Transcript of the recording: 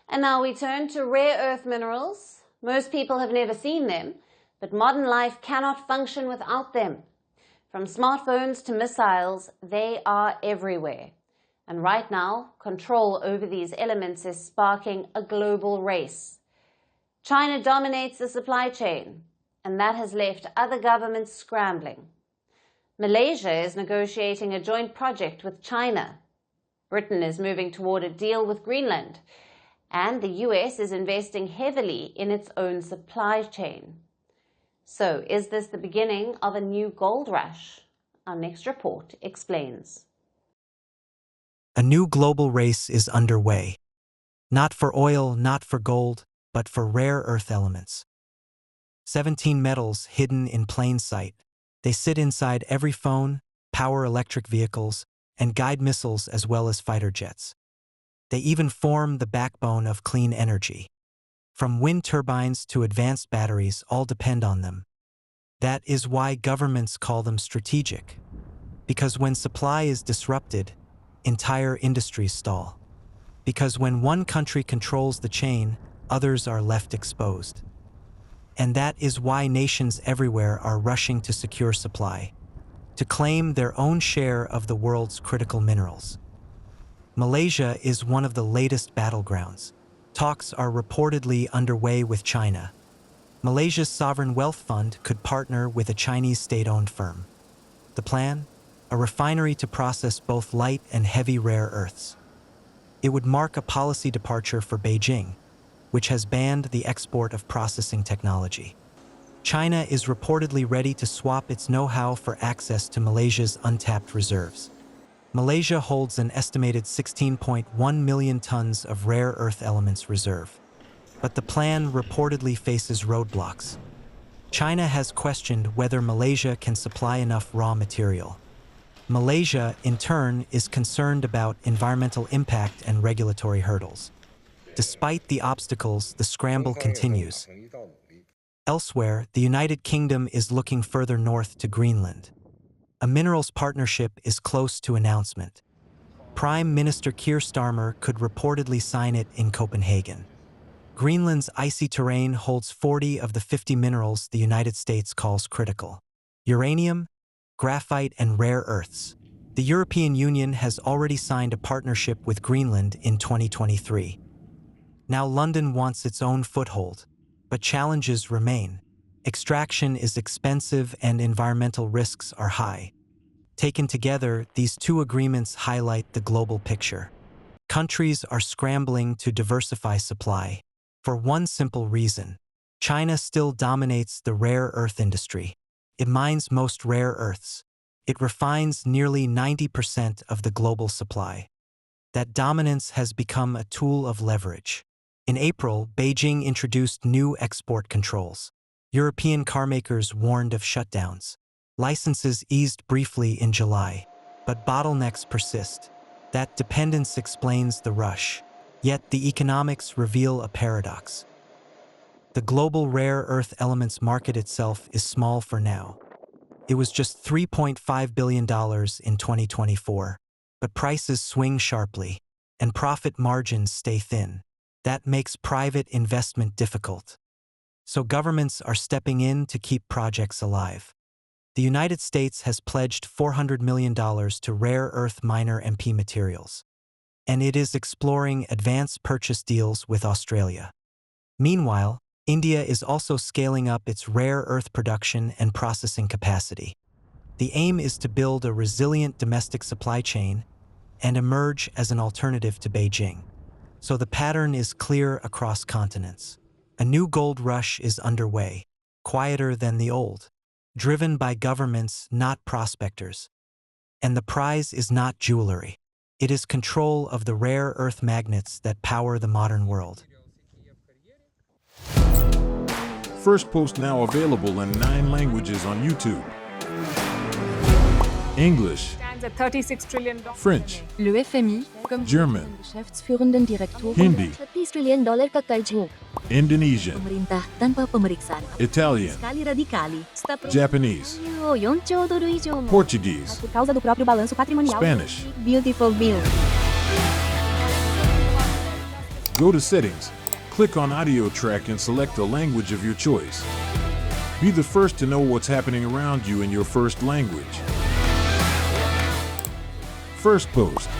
And now we turn to rare earth minerals. Most people have never seen them, but modern life cannot function without them. From smartphones to missiles, they are everywhere. And right now, control over these elements is sparking a global race. China dominates the supply chain, and that has left other governments scrambling. Malaysia is negotiating a joint project with China. Britain is moving toward a deal with Greenland, and the US is investing heavily in its own supply chain. So, is this the beginning of a new gold rush? Our next report explains. A new global race is underway. Not for oil, not for gold, but for rare earth elements. 17 metals hidden in plain sight. They sit inside every phone, power electric vehicles, and guide missiles as well as fighter jets. They even form the backbone of clean energy. From wind turbines to advanced batteries, all depend on them. That is why governments call them strategic. Because when supply is disrupted, entire industries stall. Because when one country controls the chain, others are left exposed. And that is why nations everywhere are rushing to secure supply, to claim their own share of the world's critical minerals. Malaysia is one of the latest battlegrounds. Talks are reportedly underway with China. Malaysia's sovereign wealth fund could partner with a Chinese state-owned firm. The plan? A refinery to process both light and heavy rare earths. It would mark a policy departure for Beijing, which has banned the export of processing technology. China is reportedly ready to swap its know-how for access to Malaysia's untapped reserves. Malaysia holds an estimated 16.1 million tons of rare earth elements reserve. But the plan reportedly faces roadblocks. China has questioned whether Malaysia can supply enough raw material. Malaysia, in turn, is concerned about environmental impact and regulatory hurdles. Despite the obstacles, the scramble continues. Elsewhere, the United Kingdom is looking further north to Greenland. A minerals partnership is close to announcement. Prime Minister Keir Starmer could reportedly sign it in Copenhagen. Greenland's icy terrain holds 40 of the 50 minerals the United States calls critical: uranium, graphite, and rare earths. The European Union has already signed a partnership with Greenland in 2023. Now London wants its own foothold, but challenges remain. Extraction is expensive and environmental risks are high. Taken together, these two agreements highlight the global picture. Countries are scrambling to diversify supply. For one simple reason: China still dominates the rare earth industry. It mines most rare earths. It refines nearly 90% of the global supply. That dominance has become a tool of leverage. In April, Beijing introduced new export controls. European carmakers warned of shutdowns. Licenses eased briefly in July, but bottlenecks persist. That dependence explains the rush. Yet the economics reveal a paradox. The global rare earth elements market itself is small for now. It was just $3.5 billion in 2024, but prices swing sharply, and profit margins stay thin. That makes private investment difficult. So governments are stepping in to keep projects alive. The United States has pledged $400 million to rare earth miner MP materials, and it is exploring advanced purchase deals with Australia. Meanwhile, India is also scaling up its rare earth production and processing capacity. The aim is to build a resilient domestic supply chain and emerge as an alternative to Beijing. So the pattern is clear across continents. A new gold rush is underway, quieter than the old, driven by governments, not prospectors. And the prize is not jewelry. It is control of the rare earth magnets that power the modern world. Firstpost now available in 9 languages on YouTube. English, Stands at $36 trillion. French, Le FMI, comme German, Geschäftsführenden Direktoren, Hindi, $30 trillion ka karjo. Indonesian, Pemerintah tanpa pemeriksaan. Italian, Fiskali radikali. Japanese, 4 兆ドル以上も Portuguese, por causa do próprio balanço patrimonial. Spanish, Beautiful bill. Go to Settings, click on Audio Track and select a language of your choice. Be the first to know what's happening around you in your first language. Firstpost.